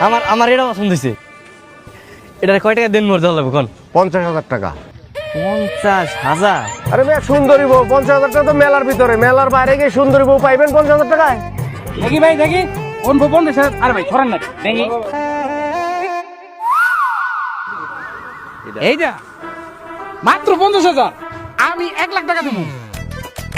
আমার আমার এটা পছন্দ হয়েছে। এটার কয় টাকা দেন মোর দেওয়া লাগবে কোন? 50,000 টাকা। 50,000? আরে মেয়ে সুন্দরী বউ, 50,000 টাকা তো মেলার ভিতরে, মেলার বাইরে গিয়ে সুন্দরী বউ পাইবেন 50,000 টাকায়? দেখি ভাই দেখি কোন বউ 50,000? আরে ভাই ছড়ান না দেখি এইটা মাত্র 50,000। আমি 1,00,000 টাকা দেবো।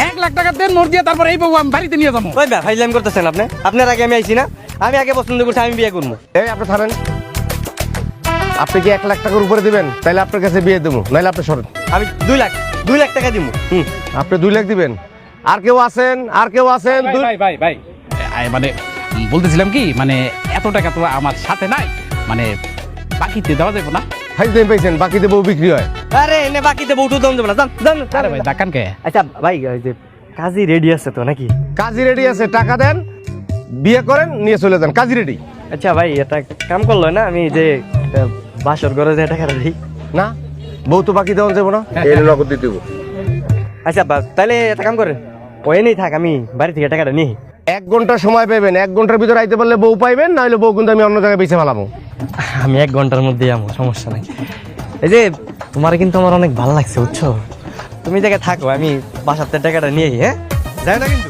1,00,000 টাকা দেন মোর দিয়ে, তারপর এই বউ আমি বাড়িতে নিয়ে যাবো। ওই ফাইজলাম করতেছেন আপনি? আপনার আগে আমি আইছি না? আমি আগে পছন্দ করছি, আমি বিয়ে করবো। এই আপনি থামেন। আপনি কি 1,00,000 টাকার উপরে দিবেন? তাহলে আপনার কাছে বিয়ে দেবো, নাহলে আপনি সরেন। আমি 2 লাখ টাকা দিব। আপনি 2 লাখ দিবেন? আর কেউ আছেন? আর কেউ আছেন? ভাই ভাই ভাই মানে বলতেছিলাম কি, মানে এত টাকা তো আমার সাথে নাই, মানে বাকিতে দেওয়া যাবে না? ভাই দেন পাইছেন, বাকিতে বউ বিক্রি হয়। আরে এনে বাকিতে বউটু দাম দেবো না, জান জান। আরে ভাই ডাকান কে? আচ্ছা ভাই, ওই যে কাজী রেডি আছে তো নাকি? কাজী রেডি আছে, টাকা দেন, বিয়ে করেন, নিয়ে চলে যান, কাজী রেডি। আচ্ছা ভাই, এটা কাম করলো না? আমি যে বাসর ঘরে যে টাকা রেডি না, বউ তো বাকি দেওয়া যাবো না, এই নগদ দিয়ে দেবো। আচ্ছা তাহলে একটা কাম করেন, ওই নেই থাক, আমি বাড়ি থেকে টাকাটা নিই। 1 ঘন্টা সময় পাবেন, 1 ঘন্টার ভিতরে আইতে পারলে বউ পাইবেন, নাহলে বউ কিন্তু আমি অন্য জায়গায় বেঁচে ফেলাবো। আমি 1 ঘন্টার মধ্যে আমার সমস্যা নাই। এই যে তোমার কিন্তু আমার অনেক ভালো লাগছে, বুঝছো? তুমি জায়গায় থাকো, আমি বাসাতে টাকাটা নিয়ে, হ্যাঁ যাই না কিন্তু।